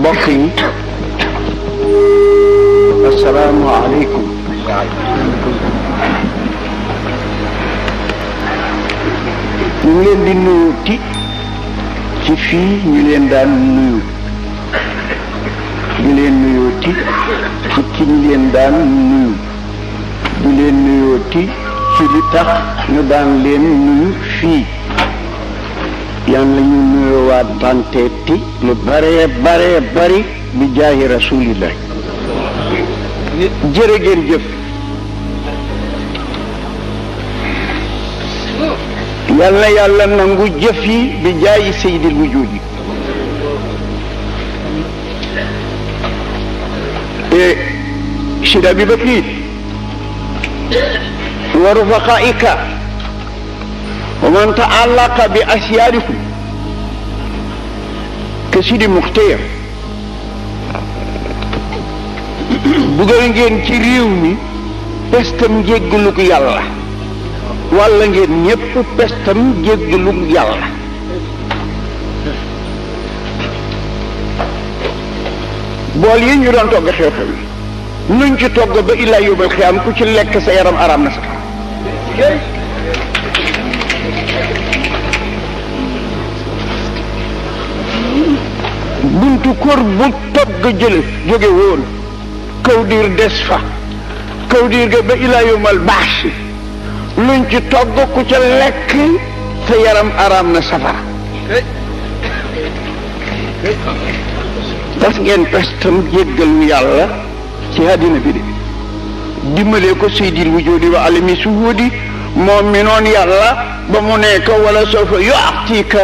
mbokk yi assalaamu aleykum. ñu ngi leen di nuyu ci fii ñu leen daan nuyu di leen nuyooti ci ki ñu leen daan nuyu di leen nuyooti ci li tax ñu daan leen nuyu fii yàlla ñu nuyoowaat banteeti lu bare bari bi jaahi rasulillah. jërë ngeen jëf. yàlla nangu jëf yi bi jaayi sayyidil wujudi. Sidi Abi Bakri wa rufaqaika wa man ta'allaqa bi asyaarikum ke Sidi Muxtaar bugal ngeen ci réew mi pestam jéggalug yàlla walla ngeen ñépp pestam jéggalug yàlla. bool yi ñu doon togg xew-xew yi nuñ ci togg ba illaa yóbbal xiyaam ku ci lekk sa yaram araam na sax. buntu kër bu togg jële jóge woon kaw diir des fa kaw diir ga ba illaa yóbbal baax luñ ci togg ku ca lekk sa yaram araam na safara. tas ngeen pestam jéggalu yàlla ci àddina bi de dimbalee ko sayyidil wujudi wa alami suhudi moom mi noon yàlla ba mu nekk wala sawfa yu'tika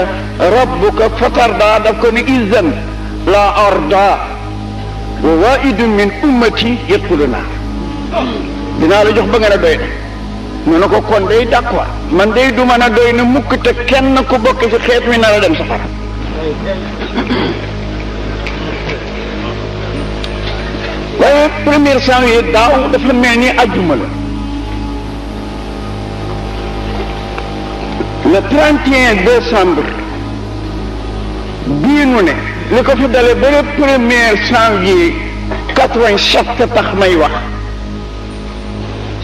rabbuka fatarda daf ko ni izan la arda wa waidun min ummati yadxuluna dinaa la jox ba nga ne doy na ne ko kon day d'accord man day du mën a doy na mukk te kenn ku bokk ci xeet mi na la dem safara. waaye premier janvier daaw dafa mel ni ajjuma la le 31 décembre bii nu ne li ko fi dale ba le 1er janvier 87 tax may wax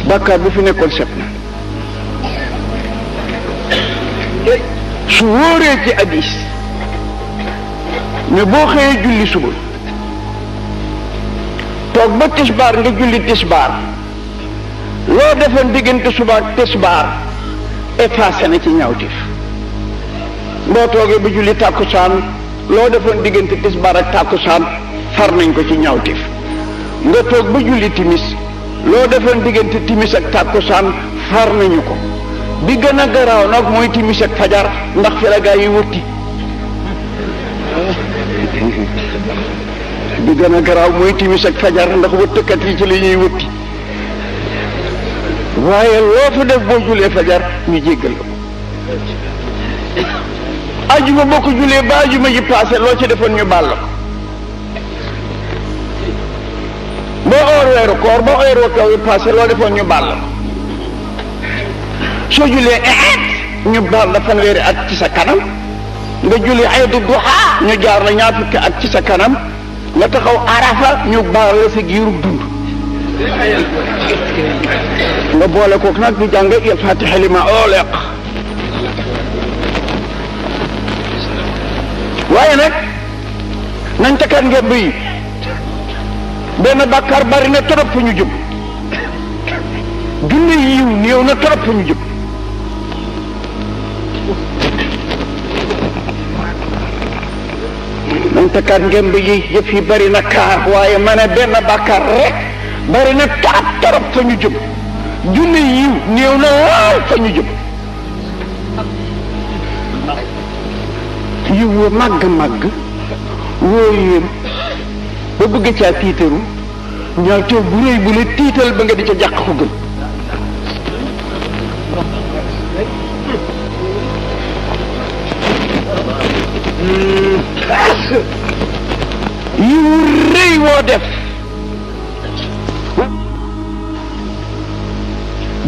bàkkaar bu fi nekkoon set na su wóoree ci hadiis ne boo xëyee julli suba toog ba tisbaar nga julli tisbaar loo defoon diggante suba ak tisbaar effacé na ci ñaawteef boo toogee ba julli tàkkusaan loo defoon diggante tisbaar ak tàkkusaan far nañ ko ci ñaawteef nga toog ba julli timis loo defoon diggante timis ak tàkkusaan far nañu ko bi gën a garaaw nag mooy timis ak fajar ndax fi la gaa yi wëtti bi gën a garaaw mooy timis ak fajar ndax wëttkat yi ci la ñuy wëtti waaye loo fa def boo julee fajar ñu jéggal la ko ajuma boo ko julee ba ajuma ji paase loo ci defoon ñu baal la ko boo oor weeru koor ba weeru kaw yi paase loo defoon ñu baal la ko soo julee ñu baal la fanweeri at ci sa kanam nga julee aydu duha ñu jaar la ñaar fukki at ci sa kanam nga taxaw arafa ñu baal la sa giirub dund nga boole kook nag di jàng il fatiha lima ughliq waaye nag nañ takkaat ngeen yi benn bàkkaar bari na trop fu ñu jëm junne yiw néew na trop fu ñu jëm nañ takkaat ngeen yi yëf yi bari na kaar waaye ma ne benn bàkkaar rek bari na trop fa ñu jëm junne yiw néew na lool fa ñu jëm yiw woo màgg woo yéem ba bëgg caa tiitaru ñaaw teew bu réy bu la tiital ba nga di ca jàq ko gën yiw réy woo def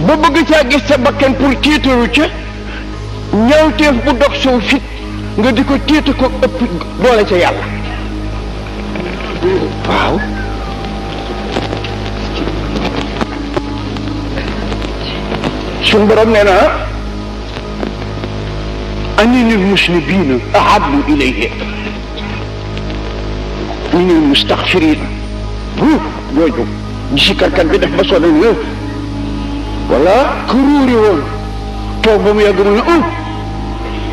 ba bëgg caa gis sa bakkan pour tiitaru ca ñaawteef bu dog sow fit nga di ko tiita ko ëpp doole ca yàlla suñ borom nee na aninil musnibina ahabbu ilayhi minal mustaghfirin jooju sikarkat bi def ba sonn ni wala kuruuri woon toog ba mu yàgg mu ne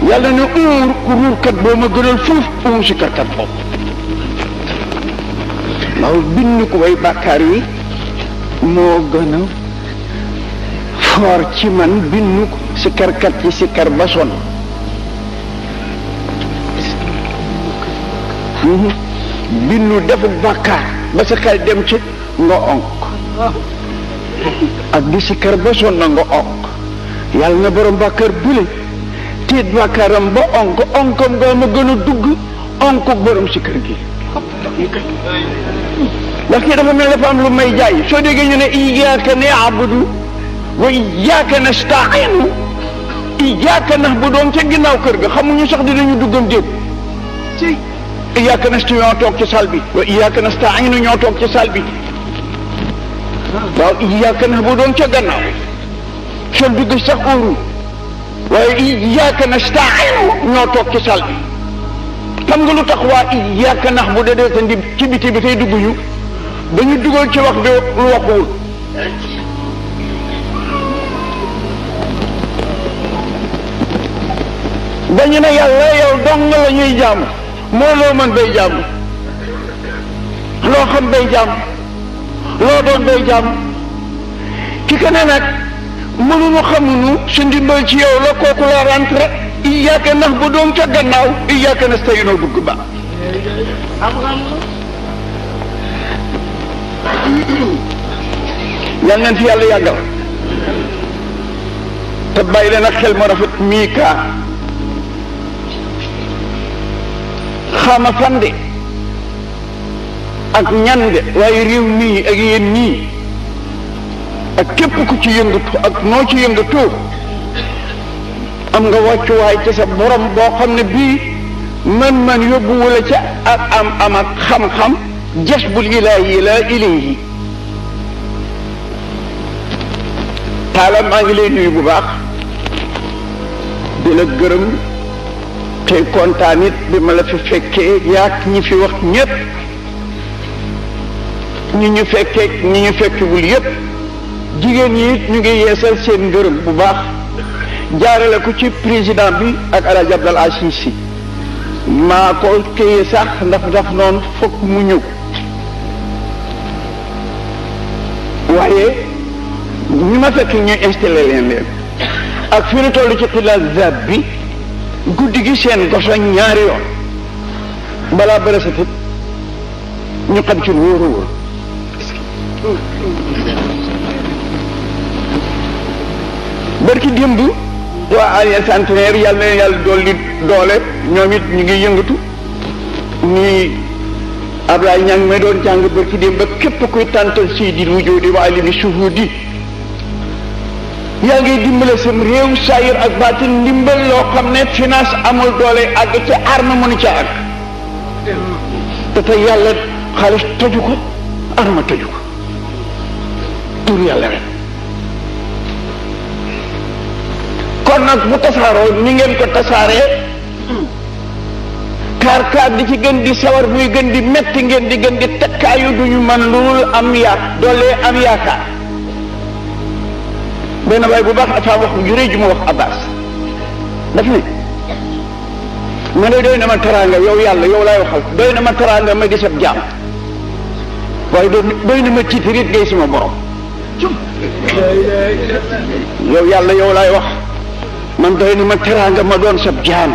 yàlla ne ruurkat boo ma gënal fuuf sikarkat boobu waaw bind ko way bàkkaar yi moo gën a foor ci man bindu sikarkat ci sikar ba sonn bindu defu bàkkaar ba sa xel dem ci nga onk ak di sikar ba sonn nga onk yàlla na borom bàkkaar bule tiit bàkkaaram ba onkam nga ma gën a dugg onk borom sikar gi ndax kii dafa mel dafa am lu may jaay soo déggee ñu ne iyyaka na'budu wa iyyaka nasta'in iyyaka na'budu ca ginnaaw kër ga xamuñu sax dinañu duggam déet ci iyyaka nasta'in ñoo toog ci saal bi wa iyyaka nasta'in ñoo toog ci saal bi waaw iyyaka na'budu ca gannaaw sol dugg sax óoru waaye iyyaka nasta'in ñoo toog ci saal bi xam nga lu tax waa iyyaka na'budu dee sa ci biti bi tey dugguñu dañu dugal ci wax bi lu waxuwul dañu ne yàlla yow dong la ñuy jaamu moo loo mën bay jaamu loo xam bay jaamu loo doon bay jaamu ki ka ne nag mënuñu xamuñu su ndimbal ci yow la kooku la rentré iyyaka na'budu doon ca gannaaw iyyaka nasta'in bëgg ba yal nañ fi yàlla yàggal te bàyyi leen ak xel mu rafet mii kaa xama fan de ak ñan de waaye réew mii ak yéen ñii ak képp ku ci yëngatu ak noo ci yëngatoo am nga wàccuwaay ci sa borom boo xam ne bii man yóbbu wala ca ak am ak xam-xam jasbul ilaahi la ilayhi taala maa ngi lay nuyu bu baax di la gërëm tey kontaan it bi ma la fi fekkee yaak ñi fi wax ñépp ñi ñu fekkee ñi ñu fekkewul yépp jigéen ñi it ñu ngi yeesal seen ngërëm bu baax jaarale ko ci président bi ak El Hadj Abdal Aziz Sy maa ko téye sax ndax noonu fokk mu ñëw waaye ñi ma fekk ñu installé leen ak fi ñu toll ci xilaas zab bi guddi gi seen goso ñaari yoon balaa bëri sa fit ñu xam ci wóor a wóor barki démb waa Alliance Centenaire yàlla na yàlla dolli doole ñoom it ñu ngi yëngatu nii Ablaye ñaa ngi may doon jàng barki démb ba képp kuy tàntal Sayyidil Wujuudi wa alimi shuhuudi yaa ngi dimbale sam réew saayir ak baatin ndimbal loo xam ne finance amul doole àgg ci arme mënu ca àgg te tey yàlla xaalis toju ko arme toju ko tur yàlla rek kon nag bu tasaaroo ni ngeen ko tasaaree kaar di ci gën di sawar muy gën di metti ngeen di gën di tekkaayu duñu man lool am doolee am yaakaar benn waay bu baax dafa wax ju rëy ju ma wax Abbas daf ne ma ne doy na ma teraanga yow yàlla yow laay waxal doy na ma teraanga ma gis ab jaam waaye doy na ma tiitarit ngay sama borom yow yàlla yow laay wax man doy na ma teraanga ma doon sab jaam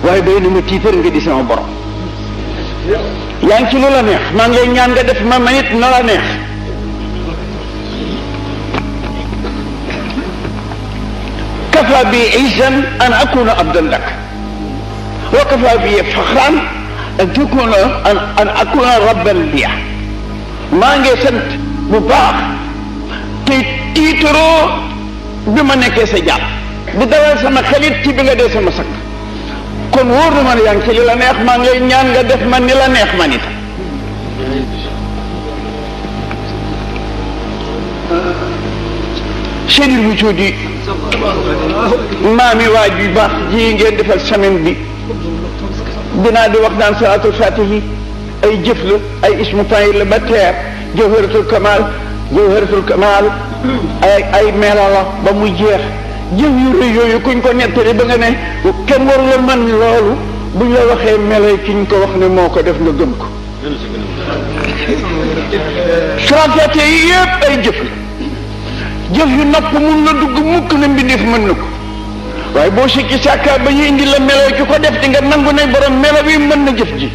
waaye doy na ma tiitar nga di sama borom yaa ngi ci lu la neex maa ngi lay ñaan nga def ma it na la neex kafa bi izan an akuna abdan lak wa kafa bi faxran an akuna rabban biya maa ngi sant bu baax te tiitaroo bi ma nekkee sa jàpp di dawal sama xelit ci bi nga dee sama sakk kon wóor na ma ne yaa ngi ci li la neex maa ngi lay ñaan nga def man ni la neex man it seydil wujudi maami waaj bi baax ji ngeen defal semaine bi dinaa di wax naan salaatul fatihi ay jëf la ay ismu fayil la ba teer jawharatul kamal ay mela la ba mu jeex jëf yu rëy yooyu kuñ ko nettali ba nga ne kenn waru la man loolu buñ la waxee melay kiñ ko wax ne moo ko def nga gëm ko salaatul yi yëpp ay jëf la jëf yu nopp mun la dugg mukk na mbindeef mën na ko waaye boo sikki sàkka ba ñu indi la melo ci ko def di nga nangu ne borom melo bi mën na jëf ji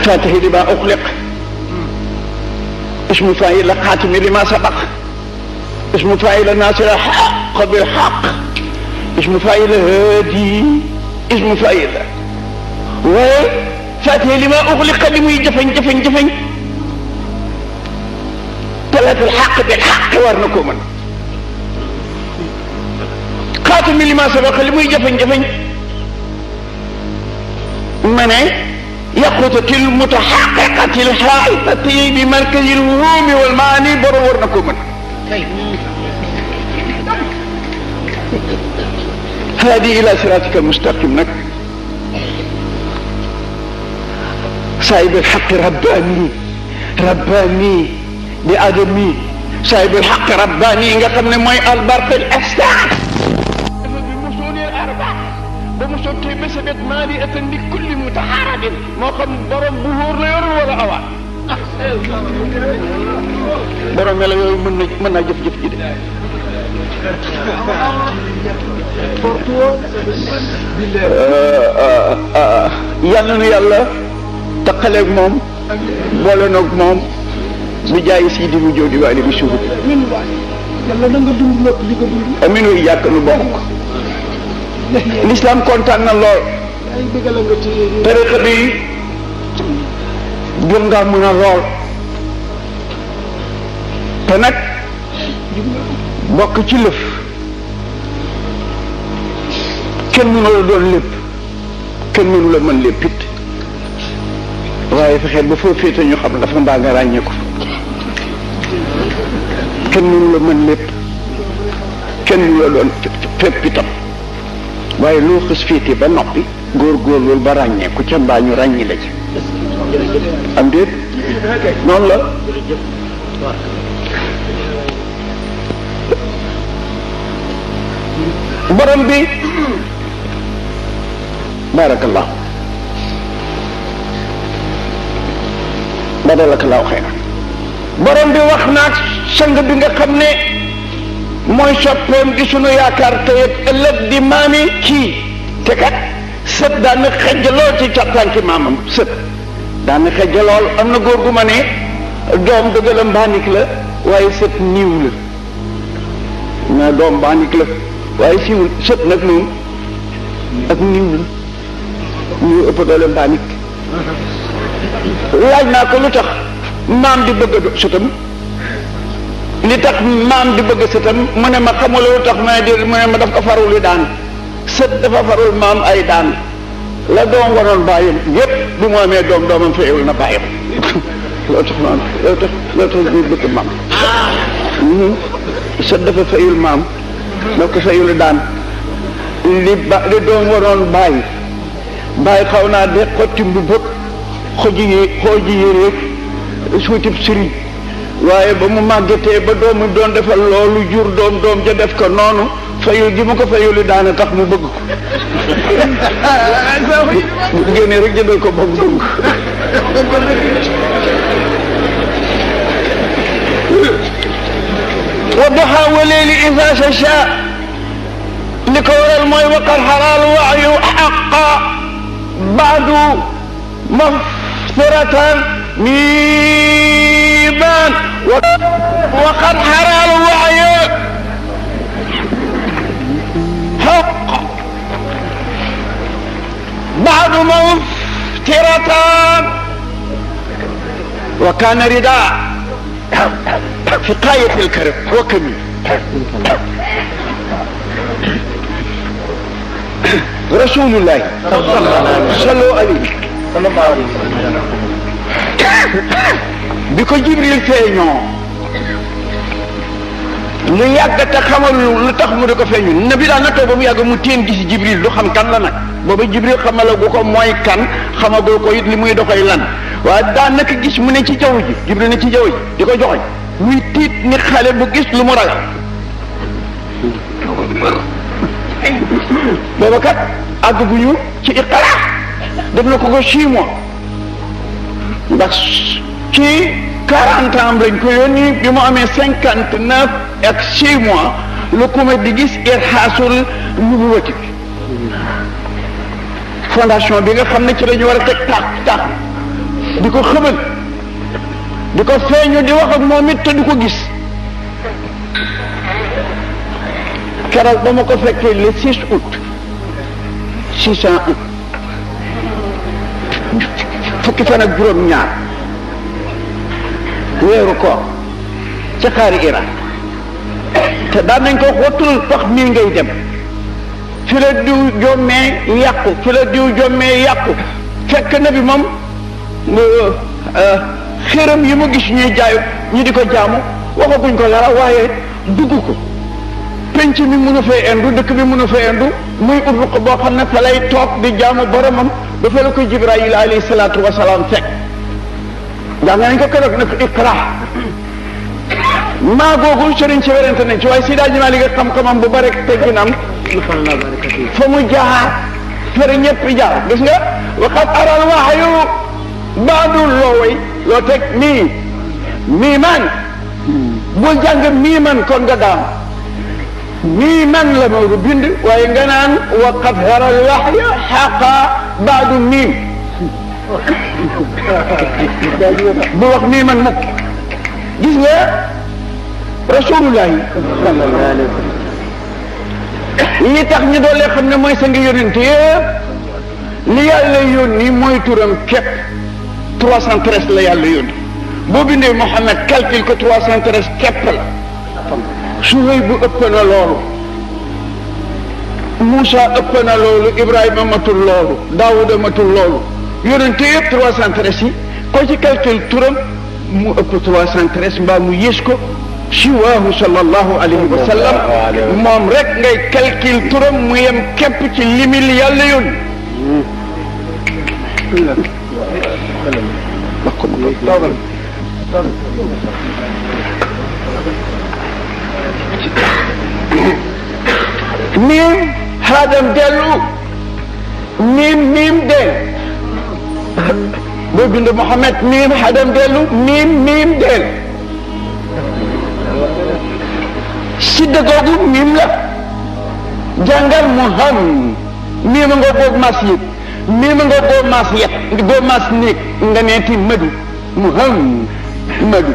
fatihi li ma uxliq ismu faa'il xaatimi li ma sabaq ismu faa'il naasira xaq bil xaq ismu faa'il haadi ismu faa'il waaye fatihi li ma uxliq li muy jafeñ talatul xaq bil xaq war na koo mën xaatimi li ma sabaq li muy jafeñ ma ne yaqutatil mutaxaqiqatil xaaqati bi markazil wuhumi wal maani borom war na koo mën haadi ila siratika almustaqim nag saahib alxaq rabbani di adami saahib alxaq rabbani nga xam ne mooy albarq al astar bi musulil arba ba mu sottee ba sa bet maali atan li kulli mutaxaarabin moo xam borom bu wóor la yor wala awaan borom mela yooyu mën naa jëf-jëf ji de yàlla na yàlla taqaleeg moom boole noog moom bi jaay si di mu jóodi waale bi suuf yàlla na nga dund lépp li nga dund. amiin wi yàq nu bokk l'islam kontaan na lool ay bëggal nga ci tariqa bi gën ngaa mën a lool te nag bokk ci lëf kenn mënu la doon lépp kenn mënu la mën lépp it waaye fexeel ba foo féete ñu xam dafa mbaa nga ràññee ko kenn mënu la mën lépp kenn mënu la doon fépp itam waaye loo xës féete ba noppi góor-góorlu ba ràññee ku ca mbaa ñu ràññi la ci am déet noonu la borom bi barakallah badalakallahu xayran borom bi wax naag sang bi nga xam ne mooy soppeem di sunu yaakaar tey ëllëg di maami kii te kat sët daan na xejjalool ci càppaanki maamam sët daan na xejjalool am na góor gu ma ne doom dëgg la mbaanik la waaye sët niiw la mais doom mbaanik la waaye siiwul sët nag moom ak niiw la ñu ëpp doole mbaanik laaj naa ko lu tax maam di bëgg sëtam li tax maam di bëgg sëtam mu ne ma xamula lu tax ma di mu ne ma daf ko farul daan sët dafa farul maam ay daan la doom waroon bàyyam yépp bu mu amee doomam fayul na bàyyam loo tax maam loo tax ñu bëgg maam sët dafa fayul maam daf ko fayul daan li doom waroon bàyyi xaw naa de xotti mbu bëgg xooji yéreeg suutib sëriñ waaye ba mu màggetee ba doomu doon defal loolu jur doom ja def ko noonu fayul gi mu ko fayuli daana tax mu bëgg ko bu génnee rek jëndal ko ba mu bëgg wa duha wa leeli isa sacha li ko waral mooy waqar xaraal waayu xaqa baadu mafsiratan ميبان وقد حرى الوعي حق بعد مفترتان وكان رداء في قاية الكرب وكمل رسول الله صلوا عليه صلى الله عليه وسلم bi ko Jibril feeñoo lu yàgg te xamal lu tax mu di ko feeñu nabi daan na toog ba mu yàgg mu teen gis Jibril du xam kan la nag booba Jibril xamalagu ko mooy kan xamagoo ko it li muy doxoy lan waaye daan naka gis mu ne ci jaww ji Jibril ne ci jaww ji di ko joxoñ muy tiit ni xale bu gis lu mu ragal booba kat àgg bu ñu ci Iqra def na ko 6 mois ndax ci 40 ans lañ ko yónni bi mu amee 59 ak 6 mois lu ko ma di gis irhaasul nubuwati bi fondation bi nga xam ne ci la ñu war a teg taax di ko xëbal di ko feeñu di wax ak moom it te du ko gis keroog ba ma ko fekkee le 6 août 601 fukki fan ak juróom-ñaar weeru koor ca xaari Irak te daan nañ ko xottul pax mii ngay dem fi la diw jommee yàqu fi la diw jommee yàqu fekk na bi moom xéram yi mu gis ñuy jaayu ñu di ko jaamu waxaguñ ko dara waaye dugg ko penc mi mënu fee indu dëkk bi mënu fee indu muy ut ko boo xam ne fa lay toog di jaamu boromam dafa la ko Jibril alayhi salaatu wasalaam fekk jàng nañ ko keroog ne ko Iqra maa googu sëriñ si werante nañ ci waaye si daal li nga xam-xamam bu bare tegginam fa mu jaar fere ñëpp jaar gis nga waxat aral waxayu baadul loo way loo teg mii man bul jàng mii man kon nga daam mii man la Maodo bind waaye nga naan waqat aral waxya xaqa baadu miim bu wax mii man mukk gis nga rasulullahi li tax ñu doole xam ne mooy sa ngi yónent yëpp li yàlla yónni mooy turam képp 313 la yàlla yónni boo bindee Muhammad calcul ko 313 képp la Suhayb bu ëpp na loolu Moussa ëpp na loolu Ibrahima matul loolu Daawuda matul loolu yónent yëpp 313 yi ko ci calcul turam mu ëpp 313 mbaa mu yées ko siwaahu sallallahu alayhi wa sallam moom rek ngay calcul turam mu yem képp ci limil yàlla yónni miim xaadam dellu miim del boo bind Muhammad miim xaadam dellu miim del sidda googu miim la jàngal muham miima nga boobu mas yëg miima nga boobu mas yet boobu mas néeg nga neeti madu muham madu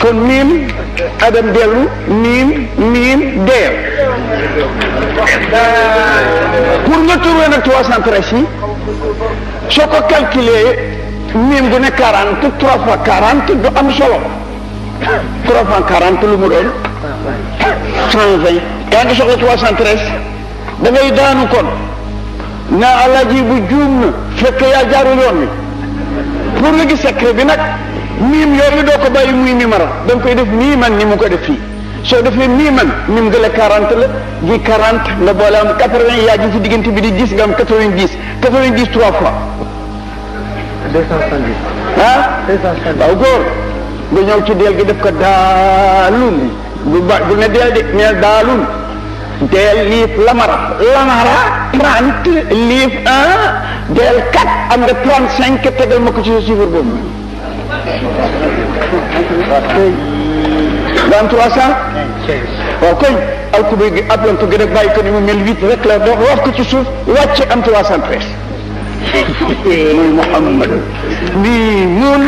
kon miim adam dellu miim deel pour nga trouver nag 313 yi soo ko calculer miim bu ne 40 3 fois 40 du am solo 3 fois 40 lu mu doon 120 yaa ngi soxla 313 da ngay daanu kon na alaji bu juum na fekk yaa jaarul yoon wi pour nga gis secret bi nag miim yooyu doo ko bàyyi muy mimara da nga koy def nii man ni mu ko def fii soo defee nii man mim gële 40 la gi 40 nga boole am 80 yaa ji ci diggante bi di 10 nga am 90 90 3 fois 270 ah waaw góor nga ñëw ci deel gi def ko daalun bu ne deel de neel daalun deel liif lamara 30 liif 1 deel 4 am nga 35 tegal ma ko ci sa chiffre boobu nga am 300 waaw koy alkubi gi aplantu gi rek bàyyi ko ni mu mel 8 rek la dox wax ko ci suuf wàcce am 313 muy Muhammad miimun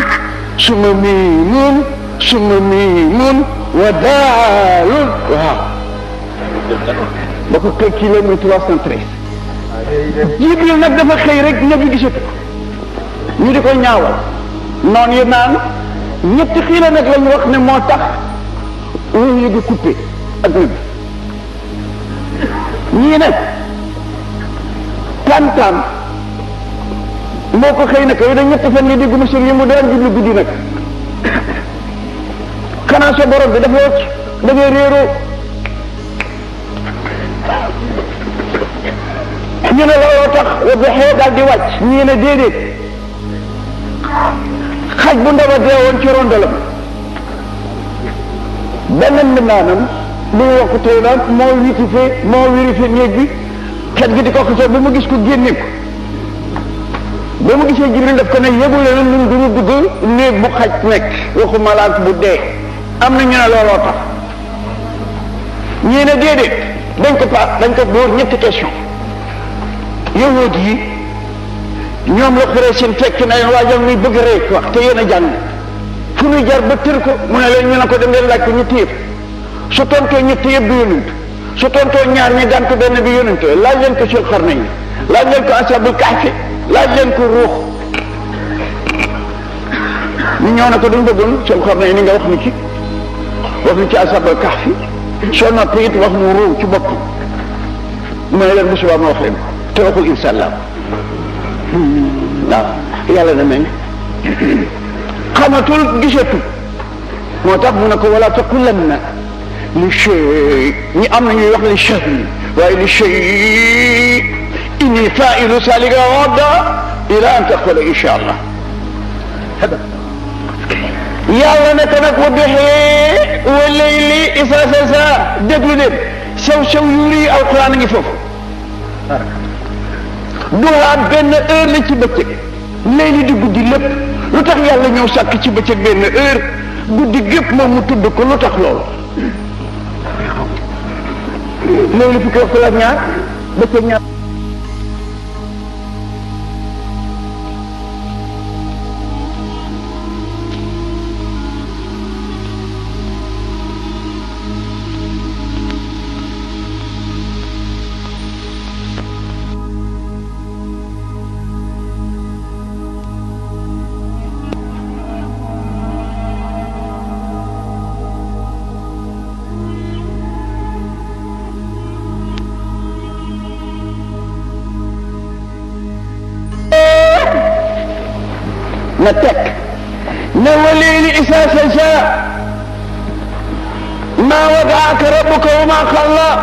suma miimun wa daalun waaw ba ko calculé muy 313 Jibril nag dafa xëy rek nabi gisatu ñu di ko ñaawal noonu yi naan ñetti xiila nag lañu wax ne moo tax ñu yëgi coupé ak nabi ñii nag tantam moo ko xëy na ko yow da ñetti fan nga dégg monsieur yi mu daan jublu guddi nag xanaa sa borom bi dafa wàcc da ngay réeroo ñu ne looloo tax wa duhaa daal di wàcc ñii ne déedéet xaj bu ndaw a deewoon ci rondalam benn mbindaanam lu ñu wax ko tey naan moo vérifié néeg bi xet gi di ko xasee ba mu gis ko génne ko ba mu gisee Jibril daf ko ne yëgu leen ñun duñu dugg néeg bu xaj nekk waxu malaat bu dee am na ñu ne looloo tax ñii ne déedéet dañ ko dóor ñetti question yahud yi ñoom la xuree seen fekk na leen waajal muy bëgg rey wax te yéen a jàng fu ñuy jar ba tër ko mu ne leen ñu ne ko dem leen laaj ko ñetti yëpp su tontoo ñetti yëpp du yonent su tontoo ñaar ñi daan ko benn bi yonent laaj leen ko Sul Qarnayn laaj leen ko Ashabul Kahfi laaj leen ko ruux ñu ñëw na ko duñ bëggoon Sul Qarnayn ni nga wax ni ci Ashabul Kahfi soo noppi it wax mu ruux ci bopp mu ne leen bu subaa ma wax leen ko te waxul insha allah waaw yàlla na mel xamatul gisatu moo tax mu ne ko wala taqulanna li shay ñi am na ñuy wax li shay waaye li shay inni faa'ilu zaalika ghadan ila an taqula insha allah yàlla ne ko nag wa duhaa wa layli izaa sajaa déglu leen sew yuuri alquran a ngi foofu duhaa benn heure la ci bëccëg layli di guddi lépp lu tax yàlla ñëw sàkk ci bëccëg benn heure guddi gépp moom mu tudd ko lu tax loolu layli fukki waxtu la ñaar bëccëg ñaar na teg ne wa layli izaa sajaa maa wadaaka rabbuka wa maa qallaa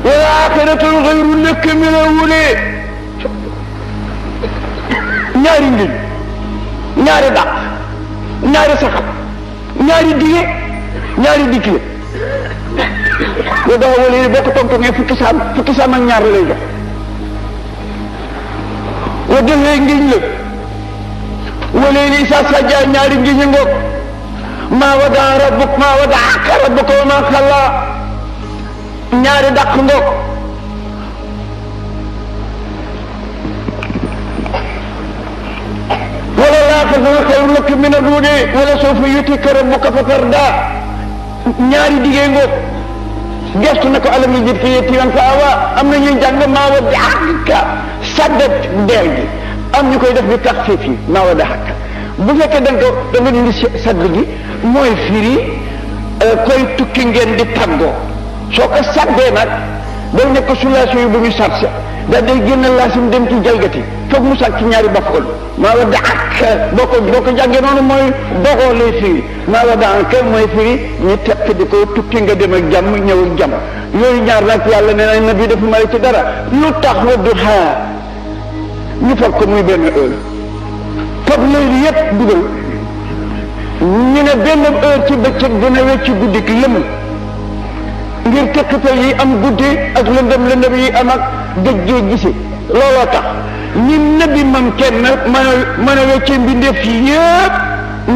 wa l-aaxiratu xayrun laka mina l-uulaa ñaari ngir ñaari dàq ñaari saxal ñaari dige ñaari digle dafa wa layli boo ko tontuŋee fukki saam ak ñaar lay jox wa duhaa ngiñ la wa layli izaa sajaa ñaari ngiñ ngoog maa wadaaka rabbuka wa maa qallaa ñaari dàq ngoog wala l-aaxiratu xayrun laka mina l-uulaa wala sawfa yu'tiika rabbuka fatardaa ñaari digee ngoog gestu na ko alam yajidka yatiiman fa awaa am na ñuy jàng maa waddaaka saddat deel gi am ñu koy def bi taxfiif yi maa waddaaka bu fekkee da nga dindi sadd gi mooy firi koy tukki ngeen di tàggoo soo ko saddee nag day nekk sulaation yi bu ñu sarse daal day génn laasim dem ci jalgati foog mu sàcc ñaari bafool maa waddaaka boo ko jàngee noonu mooy doxoo lay firi maa waddaaka mooy firi ñu tekk di ko tukki nga dem ak jàmm ñëw ak jàmm yooyu ñaar nag yàlla nee na nabi dafa may ci dara lu tax wa duhaa ñu far ko muy benn heure fab léegi yépp dugal ñu ne benn heure ci bëccëg dina wecc guddi gi lëm ngir tekkatal yi am guddi ak lëndëm yi am ak dëggee gise looloo tax ñi nabi mam kenn mën a weccee mbindeef yépp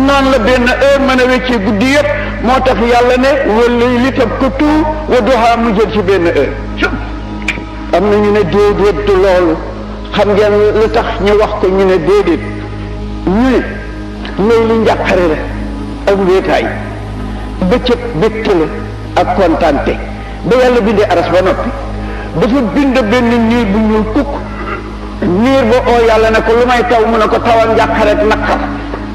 naan la benn heure mën a weccee guddi yépp moo tax yàlla ne wala li tab ko tout wa duhaa mu jël ci benn heure am na ñu ne déedéet du loolu xam ngeen lu tax ñu wax ko ñu ne déedéet ñu ne loolu njàqare la ak wéetaay bëccëg bégte la ak kontaante ba yàlla bindee aras ba noppi dafa bind benn niir bu ñuul kukk niir ba oo yàlla ne ko lu may taw mu ne ko tawal njàqare ak naqar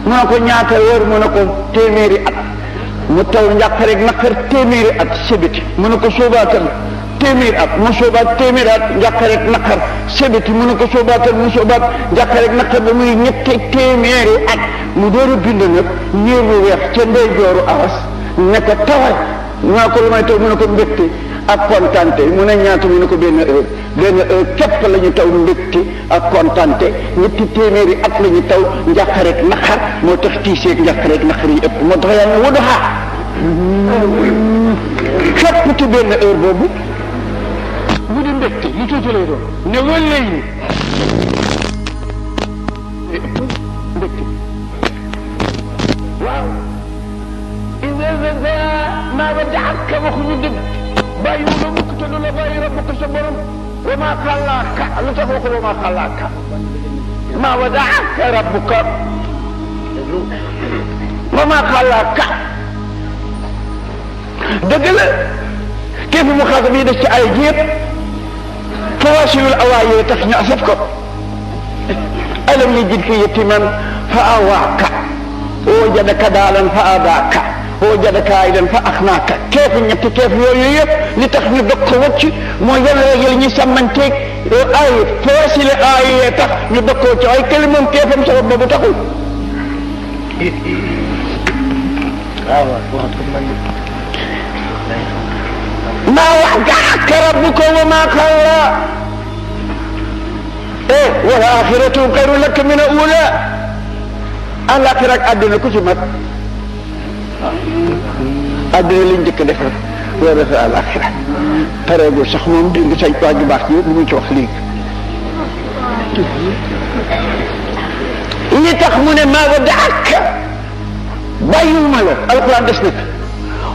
mu ne ko ñaata weer mu ne ko téeméeri at mu taw njàqare ak naqar téeméeri at sébiti mu ne ko soobaatal téeméer at mu soobaat téeméer at njàqare ak naqar sebeti mu ne ko soobaatal mu soobaat njàqare ak naqar ba muy ñetti téeméeri at mu door a bind nag ñeer bu weex ca ndeyjooru aras ne ko tawal ñaa ko lu may taw mu ne ko mbégte ak kontante mu ne ñaata mu ne ko benn heure képp la ñu taw mbégte ak kontante ñetti téeméeri at la ñu taw njàqare ak naqar moo tax tiiseeg njàqare ak naqar yi ëpp moo tax yàlla ne Wadduha képp ci benn heure boobu bu di mbégte li tuuti lay doon ne wallay ni mbégte waaw ida maa waddaaka waxuñu dëgg bàyyi wu la mukk te du la bàyyi rabbuka sa borom wa maa xalaaka lu tax waxul wa maa xalaaka maa waddaaka rabbuka wa maa xalaaka dëgg la képp mu xaasab yi def ci ay jéeb fawaasiul awaayee tax ñu asaf ko alam yajidka yatiman fa awaaka wa wajadaka daalan fa adaaka wa wajadaka aydan fa axnaaka keef ñetti keef yooyu yëpp li tax ñu dog ko wacc moo yan règle ñi sàmmanteeg ay fawaasile aayee tax ñu dog ko wacc ay këli moom keefam sabab boobu taxul ما وعدك ربك وما قلى والآخرة خير لك من الأولى الآخرة أدنى كسمت أدنى li njëkk def rek loolu def الآخرة pareegul sax moom dégg nga say toit ju baax yëpp mu ci wax léegi li tax mu ne maa waddaaka bàyyiwuma la alxuraan des na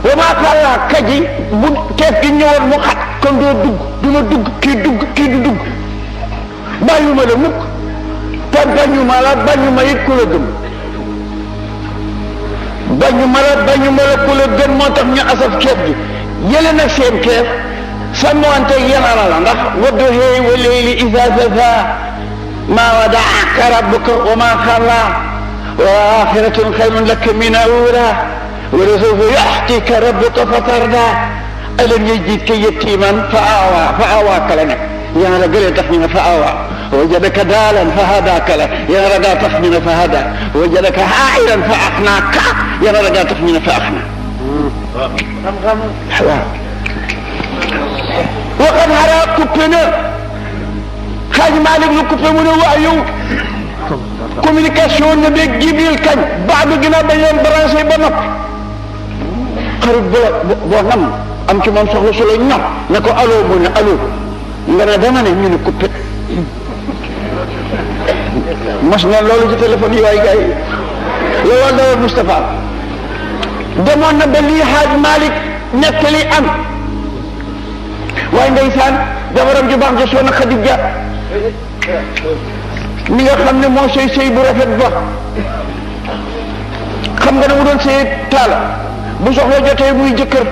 wa maa xalaaka ji bu keef gi ñëwoon mu xat kon doo dugg du ma dugg kii du dugg bàyyuma la mukk te bañuma la bañuma it ku la gëm bañuma la ku la gëm moo tax ñu asaf keef gi yële nag seen keef sàmmante yenana la ndax wadduha wa layli iza safa maa wadaaka rabbuka wa maa xalaa wa aaxiratun xayrun laka mina al-uulaa ولسوف يعطيك ربك فترضى ألم يجدك يتيما فآواك لنا يا رجل تخمين فآوى وجدك دالا فهداك له يا رجل تخمين فهدى وجدك عائلا فأقناك يا رجل تخمين فأقنى وقد هرى كبنا خاج مالك لكبنا وأيو communication ne beeg Jibril kañ baax bi ginnaaw dañ leen branché ba noppi xarit boo nam am ci moom soxla su la ñor ne ko allo mu ne allo nga ne dama ne ñu ne coupé mos na loolu ci téléphone yi waaye gars yi loolu dawal Moustapha demoon na ba lii Haaj Malick nettali am waaye ndeysaan jabaram ju baax ja Soxna Xadija mi nga xam ne moo sëy bu rafet ba xam nga ne mu doon sëy taala bu soxla jotee muy jëkkër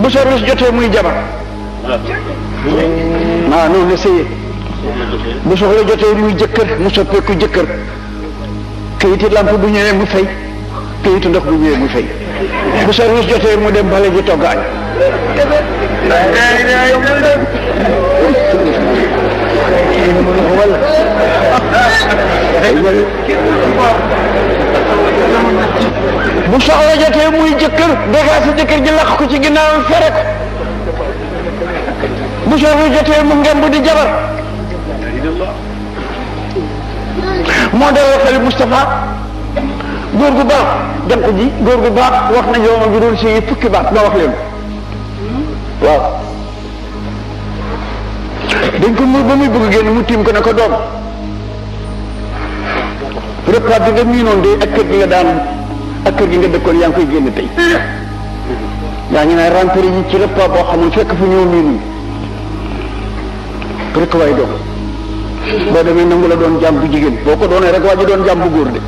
bu service jotee muy jabar noonu la sëyee bu soxla jotee muy jëkkër mu soppeeku jëkkër kayitu lamp bu ñëwee mu fay kayitu ndox bu ñëwee mu fay bu service jotee mu dem bale ji togg añ bu soxla jotee muy jëkkër dégaa sa jëkkër ji laq ko ci ginnaawam fere ko bu soxla jotee mu ngem bu di jabar moo delloo xel Moustapha góor gu baax jànq ji góor gu baax wax na yow ma juróom si fukki baat ma wax leen waaw dañ ko mu ba muy bëgg génn mu tiim ko ne ko doom repas bi nga miinoon de ak kër gi nga daan ak kër gi nga dëkkoon yaa ngi koy génn tey yaa ngi naan rentré yi ci repas boo xamul fekk fu ñëw miinuñ rek waay doom boo demee nangu la doon jàmm bu jigéen boo ko doonee rek waa ji doon jàmm bu góor de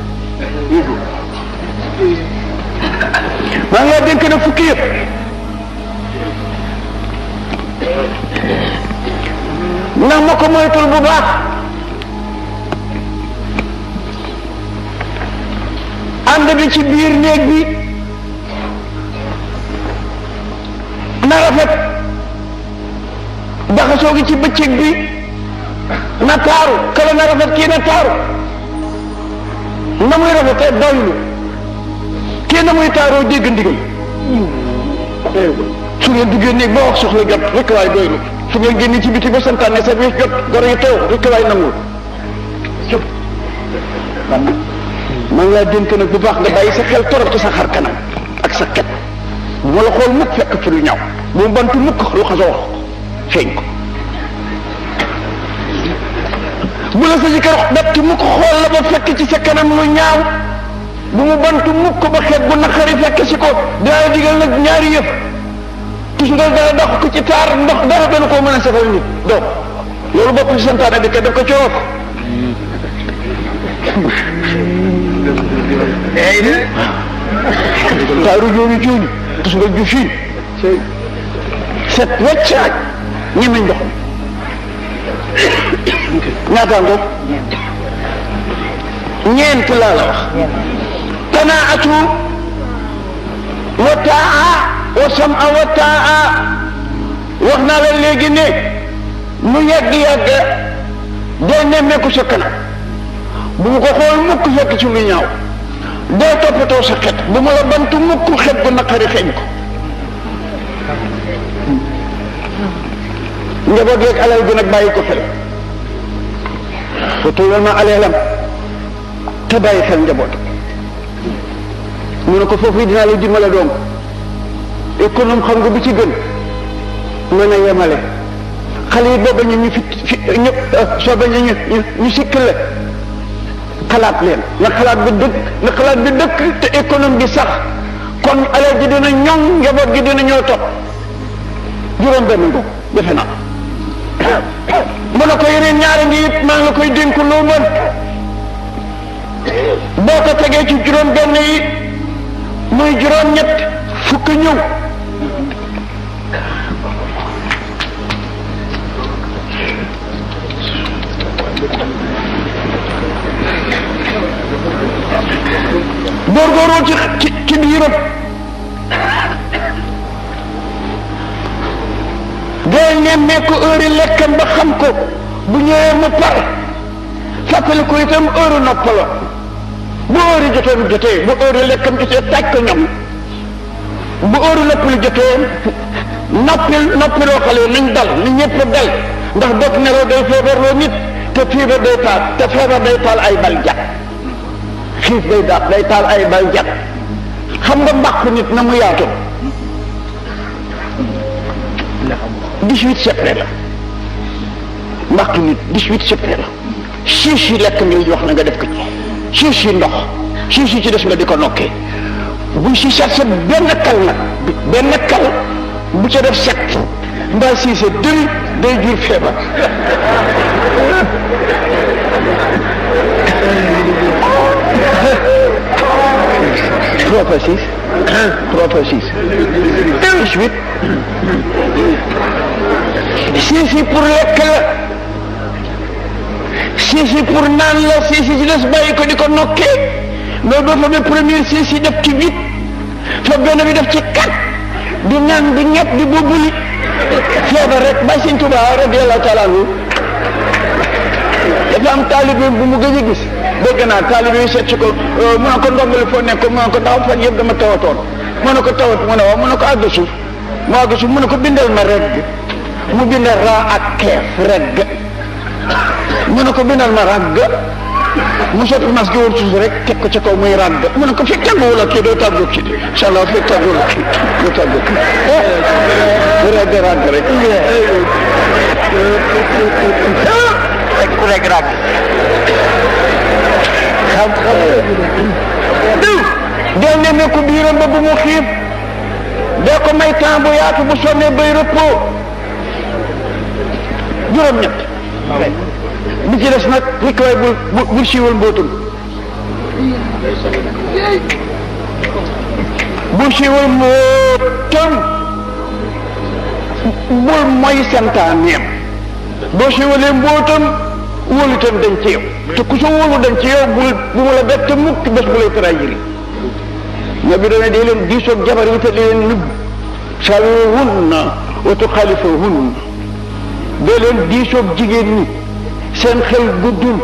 maa ngi lay dénk na fukki yëpp ndax ma ko moytul bu baax ànd bi ci biir néeg bi na rafet jaxasoo gi ci bëccëg bi na taaru kala na rafet kii na taaru na muy rafetee doylu kii na muy taaroo dégg ndigal su ngeen duggee néeg ba wax soxla jot rek waay doylu su ngeen génn ci biti ba santaane sa biir jot gor yi teew rek waay nangul man laa dénk nag bu baax nga bàyyi sa xel torop ci sa xar kanam ak sa ket bu ma la xool mukk fekk ci lu ñaaw bu mu bantu mukk lu xasa wax feeñ ko bu la sa jëkkër def ci mukk xool la ba fekk ci sa kanam lu ñaaw bu mu bantu mukk ba xeet bu naqari fekk si ko dinaa la digal nag ñaari yëf tus nga dara dox ko ci taar ndox dara dana koo mën a safal nit donc loolu bokk ci santaane bi ka def ko coof taaru jooju jooju tus nga ju fii set weccaaj ñemeñ ndox ñaataan ko ñeent laa la wax qanaatu wa taa wa sama wa taa wax naa la léegi ne mu yàgg-yàgg dee nemmeeku sa kanam bu mu ko xool mukk fekk ci lu ñaaw dee toppatoo sa xet bu mu la bantu mukk xet bu naqari xeeñ ko njaboot yeeg alal bi nag bàyyi ko xel fa tuulal ma aleelam te bàyyi xel njaboot mu ne ko foofu dinaa la dimbale doom économe xam nga bu ci gën mën a yemale xale yi boo bañu ñu fi ñëpp soo bañu ñu sikk la xalaat leen na xalaat bi dëkk te économe bi sax kon alal ji dina ñoŋ njaboot gi dina ñoo topp juróom benn ngo defe naa mu ne ko yeneen ñaari ngi it maa ngi la koy dénku loo mën boo ko tegee ci juróom benn yi muy juróom ñett fukk ñëw góorgóorlu ci biiram day nemmeeku heure lekkam ba xam ko bu ñëwee mu pare fàttali ko itam heure noppaloo bu heure jotee bu heure lekkam jotee taaj ko ñam bu heure noppalu jotee noppiloo xale nañ dal ni ñëpp dal ndax doog nelaw day feebarloo nit te feebar day taal ay bal jàpp xiif day taal ay bal jàpp xam nga mbàq nit na mu yaatu 18 secret la mbàq nit 18 secret la siis yi lekk mi wax na nga def ko ci siis yi ndox siis yi ci des nga di ko nokkee bu si cherché benn kal bu ca def set mbaa siise dëri day jur feebar trois fois six 18 siisi pour lekk la siisi pour naan la siisi ci des bàyyi ko di ko nokkee loolu doo fa ba première siisi def ci 8 fa benn bi def ci 4 di naan di ñett di bobbuli feebar rek bàyyi Sëñ Tuubaa radiyallahu taala anhu dafa am taalibe bu mu gëj a gis dégg naa taalibe yi seet si ko mu ne ko ndongali foo nekk mu ne ko daaw fan yëpp dama tawatoon mu ne ko tawat mu ne waaw mu ne ko àgg suuf mu àgg suuf mu ne ko bindal ma regg mu bindal raa ak keef regg mu ne ko bindal ma ragg mu sotti mas gi wër suuf rek teg ko ca kaw muy ragg mu ne ko fekk tàggoo la kii doo tàggoo kii de incha allah fekk tàggoo la kii doo tàggoo kii regg ragg rek ku regg ragg xam dee nemmeeku biiram ba bu mu xiif dee ko may temps bu yaatu bu sonnee bay repos juróom-ñett bi ci des nag li koy bul siiwal mbootum bul siiwal mbootum bul mooy santaaneem boo siiwalee mbootum wóolu itam dañ ci yow te ku sa wóolu dañ ci yow bu mu la bett mukk bés bu lay trahir na bi dana dee leen diisoog jabar yi te di leen nëbb saluhunna wa tuxaalifuhunna doo leen diisoog jigéen ñi seen xel guddul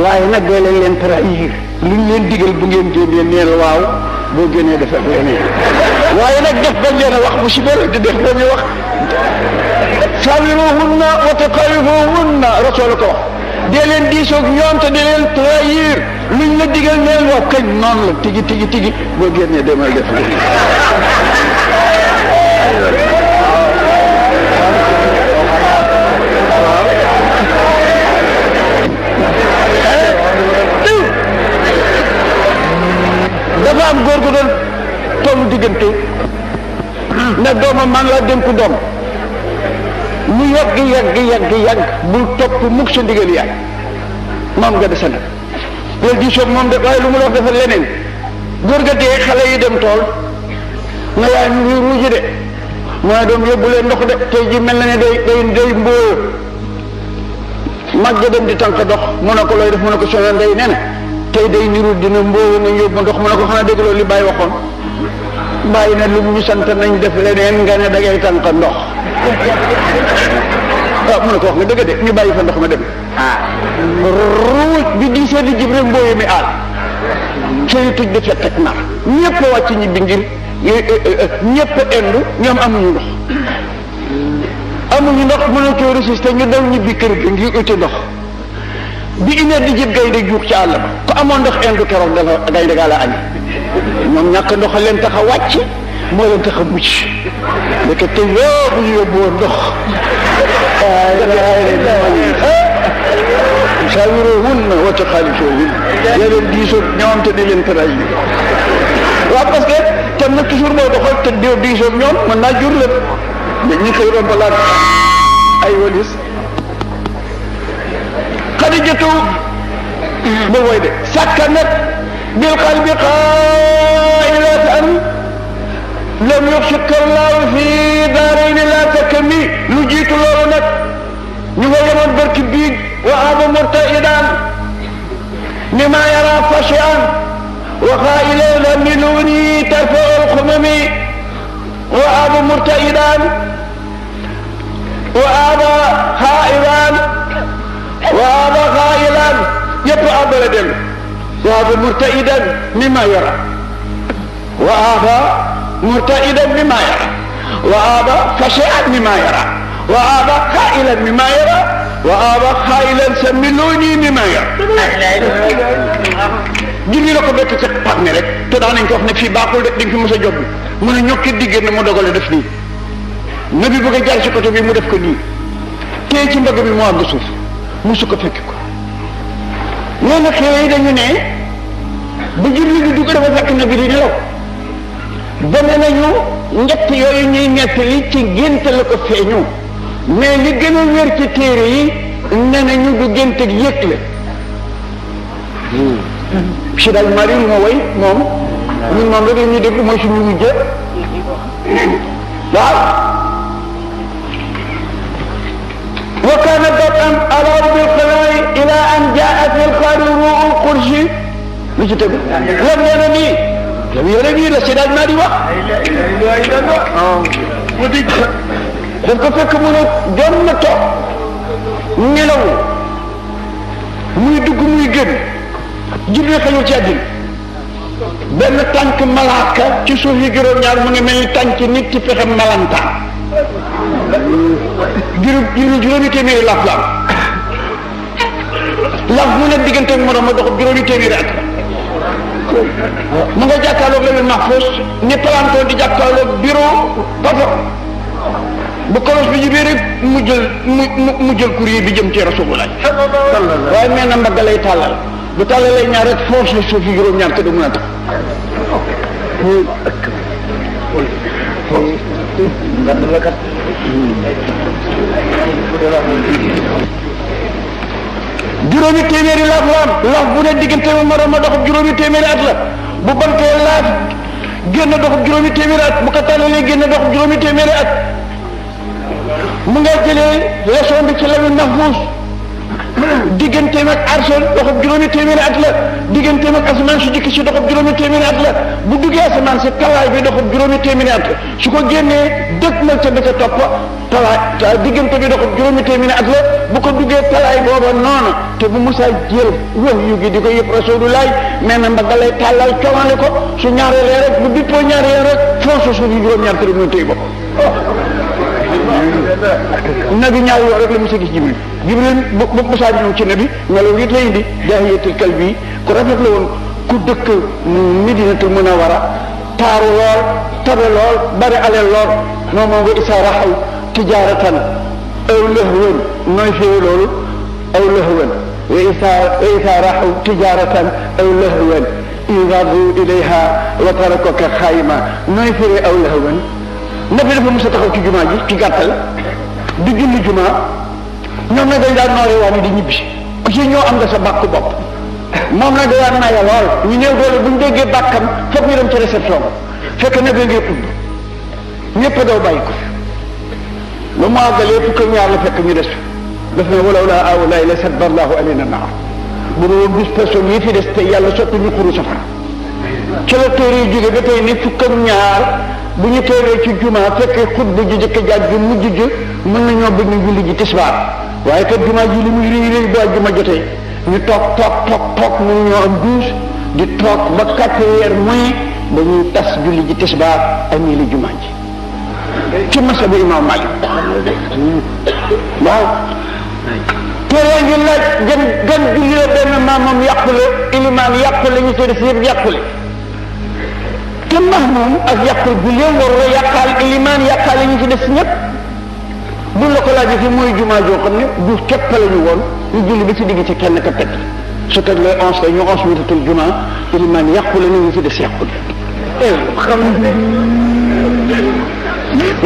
waaye nag doo leen trahir lu ñu leen digal bu ngeen génnee neel waaw boo génnee dafa leneen waaye nag def bañ leen a wax bu si bëri di def bañ a wax sawiruhunna wa taqarifuhunna rasul ko wax dee leen diisoog ñoom te dee leen trahir luñ la digal neel waaw kañ noonu la tigi tigi tigi boo génnee demal def leneen dafa am góor gu doon tollu diggante ne doomam man laa dénk doom mu yàgg bul topp mukk sa ndigal yaay moom nga dese nag loolu di soog moom de waaye lu mu la wax dafa leneen góor ga dee xale yi dem tool na yaay mu ngi ruuji de mooy doom yóbbu leen ndox de tey ji mel na ne day mbóoyo mag ja dem di tànk dox mu ne ko looy def mu ne ko soxna ndey nee na tey day niru dina mbóoyo nañ yóbbu ndox mu ne ko xanaa dégg loolu li bàyyi waxoon bàyyi na lu ñu sant nañ def leneen nga ne da ngay tànk ndox waaw mu ne ko wax nga dëgg de ñu bàyyi fa ndox ma dem ruuj bi diisee di jibre mbóoyo mi aal sëy tuj di fett ak nar ñëpp wàcc ñi bi ngir ñëpp indu ñoom amuñu ndox mënoo coo résister ñu daw ñibbi kër gi ngir uti ndox bi ineet di jib gaynde juux ci àll ba ku amoon ndox indu keroog dafa gaynde gaa la añ ñoom ñàkk ndox leen tax a wàcc moo leen tax a mucc léegi te yoo bu ñu yóbbu woon ndox sawiruhunna wa taxaalifuhunna leen diisoo ñoom te di leen tëray yi waaw parce que tam na toujours boo doxal te diisoo ñoom mën naa jur lépp mais ñi koy rombalaat ay walis Xadijatu ba woy de sakkanat bil qalbi qailatan lam yuxsika llahu fi daarayni la takami lu jiitu loolu nag ñu nga yemoon barki biig wa aba murtaidan lima yara fashian wa qailan miluni tarfa alxumami wa aba murtaidan wa aba xaidan وهذا غائلا يبقى بلدا وهذا مرتئدا مما يرى وهذا مرتئدا مما يرى وهذا خشعا مما يرى وهذا خائلا مما يرى وهذا خائلا سملوني مما يرى جيني لاكو بك ci parne rek te da nañ ko wax ne fi baaxul de ding fi mësa job mu ne ñokki digene mu dogale def ni nabi bëgg jaar ci côté bi mu def ko ni té ci mbëgg bi mo am suuf musu ko fekk ko nee na xew yi dañu ne bu julli di dugg dafa fekk na bi di nelaw ba ne nañu njëkk yooyu ñuy nettali ci gént la ko feeñu mais li gën a wér ci téere yi ne nañu du gént ak yëg la si daal mari moo way moom ñun moom rek la ñuy déglu mooy suñu wujje waaw وكان بدءا على رب القلاء الى ان جاء في القارئ روح القرشي مش تبي لم يرني لا سيدنا مالي wax dañ ko fekk mu ne doon na toog nelaw muy dugg muy génn Jibril xëyul ci àddina benn tànk malaaka ci suuf yi juróom-ñaar mu ngi mel ni tànk nit ci fexe malantaan juróomi téeméeri laaf la am laaf mu ne diggante ak morom ma dox juróomi téeméeri at mu nga jàkkaarloog la Mahfouz ni palantoon di jàkkaarloog bureau bato bu kolos bi jibee rek mu jël courrier bi jëm ci Rasulullah waaye mel na mbagg lay tàllal bu tàllalee ñaar rek force la suuf yi juróom-ñaar te du mën a tax juróomi téeméeri laaf la am laaf bu ne diggante ma morom ma doxub juróomi téeméeri at la bu bantee laaf génn doxub juróomi téeméeri at bu ko tàllalee génn doxub juróomi téeméeri at mu nga jëlee leçon bi ci Lawhul Mahfuus digganteem ak arsol doxab juróomi téeméeri at la digganteem ak asamaan su jikki si doxab juróomi téeméeri at la bu duggee asamaan si talaay bi doxab juróomi téeméeri at la su ko génnee dëkk mal ca da ca topp talaay diggante bi doxab juróomi téeméeri at la bu ko duggee talaay booba noonu te bu musaa jël wax yu gi di ko yëpp rasulullah mais na mbagalay tàllal coŋale ko su ñaareelee rek bu dippoo ñaareel rek fonso suuf yi juróom-ñaar tëri muy tëy bopp nabi ñaari yoon rek la mos a gis jibril bu musaa ñëw ci nabi melo nit lay indi daahiyatul kalbi ku rafet la woon ku dëkk Madinatul Munawwara taaru lool tabe lool bari aleel lool moom moo nga isaa raxaw tijaaratan aw lahwan nooy firi loolu aw lahwan wa isaa raxaw tijaaratan aw lahwan inradu ilayha wa tarakuka xaayima nooy firi aw lahwan nabi dafa mos a taxaw ci jumaa ji ci gàttal di julli jumaa ñoom nag dañ daan nooree waa ni di ñibbisi ku ci ñoo am nga sa bàkku bopp moom nag daan maye lool ñu néew doole bu ñu déggee bàkkam foog ñu dem ci réception fekk na ba ngee ubb ñëpp daw bàyyi ko ba mu àggalee fukk ak ñaar la fekk ñu des daf ne walaw laa awlaay la sadballahu alayna naar bu dul woon 12 personnes yi fi des te yàlla sotti ñu xuru safara ci la téere yi jóge ba tey ni fukk ak ñaar bu ñu teeree ci jumaa fekkee xutba ji jëkk jaaj bi mujj ji mën nañoo bëgg ñu julli ji tisbaar waaye kat jumaa ji li muy réy bu àjjuma jotee ñu toog mënu ñoo am douze di toog ba 4 heures moins dañuy tas julli ji tisbaar ak ñii li jumaa ji ci masabu imam Malik waaw téere ngi laaj gan julli la benn maamam yàqule ilimaan yàqule ñu ci des yëpp yàqule te mahmoum ak yàqul julli war la yàqaal ilimaan yàqaale ñu ci des ñëpp buñ la ko laajee fi mooy jumaa joo xam ne du képp la ñu woon ñu julli bi ci digg ci kenn ka teg su teg les 11 la ñu 11 minutatul jumaa ilimaan yàqule na ñu ci des yàqule xam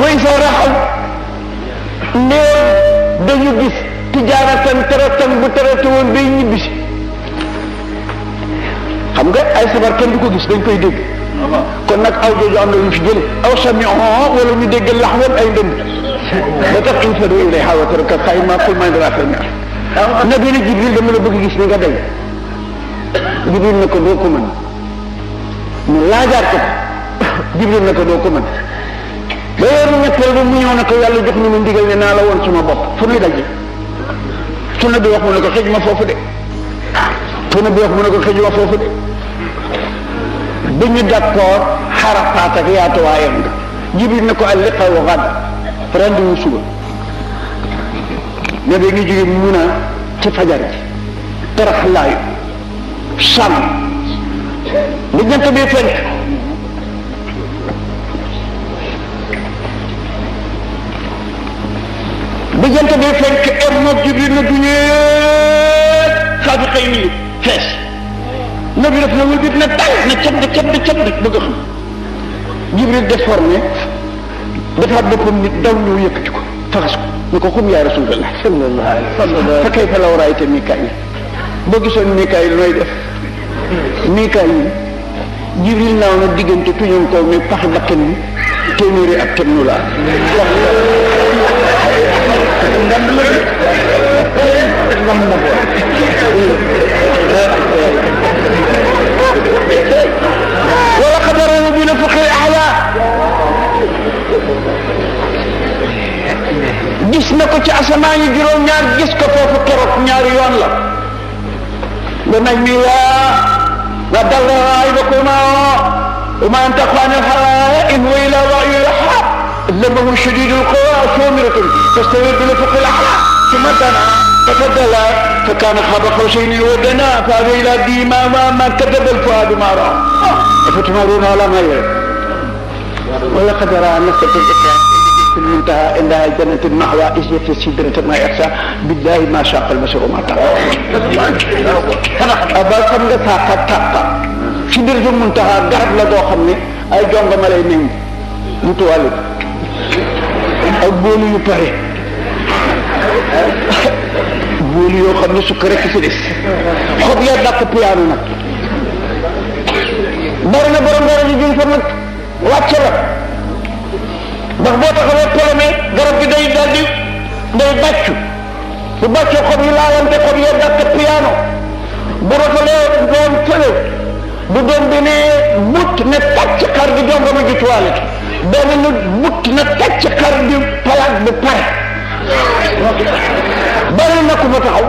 way sa raxal néew dañu gis tijaaratan teratan bu terate woon bay ñibbisi xam nga ay sabar kenn du ko gis dañ koy dégg kon nag aw jooju am na lu fi jële aw sami wala ñu dégg laxwan ay ndënd ba tax in fadu ilayha wa taraka xayma qul ma dara fay ñaar nabi ne Jibril dama la bëgg gis ni nga day Jibril ne ko doo ko mën mu laajaat ko Jibril ne ko doo ko mën ba yoonu ñetteel ba mu ñëw ne ko yàlla jox ñu ma ndigal ne naa la woon sama bopp fu nuy daje fu nabi wax mu ne ko xëj ma foofu de fu nabi wax mu ne ko xëj ma foofu de ba ñu d'accord xarafaat ak yaatuwaayam nga Jibril ne ko al liqa wa gad rendez-vous suba ne ba ngi jóge mun a ci fajar ji tarax laayu sàmm ba jant bi fenk ba jant bi fenk er moom Jibril na duñee xaafi xëy nii fees nabi daf na wëlbit na tal na cab bëgg a xam Jibril déformé defaat boppam nit daw ñëw yëkkati ko faxas ko ni ko xum yaa rasulallah sallallahu alayhi wa sallam fa kayfa law raayta Mikaayil boo gisoon Mikaayil nooy def Mikaayil Jibril naaw na diggante tuñam kaw mi paxi bakkan bi téeméeri ak teg nu laa wala xadarana bi la fuqi ala gis na ko ci asamaan yi juróom-ñaar gis ko foofu keroog ñaari yoon la ba naj mi la dalla raybakuma wa ma yantiqu anil hawa in huwa illa wahyun yuha allamahu shadidul quwa shamiratan fastawa bil ufuqil a'la thumma dana fatadalla فكان قاب قوسين ودنا فهذا الى دي ما كتب الفؤاد ما راى افتمارون على ما يرى ولقد راى نفسه في المنتهى عندها جنة المأوى إذ في سدرة ما يخشى بالله ما شاق البشر وما طغى أبا xam nga saaka tàppa سدرة المنتهى garab la boo xam ne ay jonga ma lay meññ lu tuwàllu ak boolu yu pare boolu yoo xam ne sukk rek si des xob ya dàq piyaanu nag bari na borom dara ji jun fa nag wàcc la ndax boo taxawee polomé garab gi day bàccu bu bàccee xob yi laalante xob yi dakk piano bu rotalee doon fële bu doon bi ne but ne tàcc xar gi jongama ji toilette benn nu but ne tàcc xar gi palaat bu pare bari na ku fa taxaw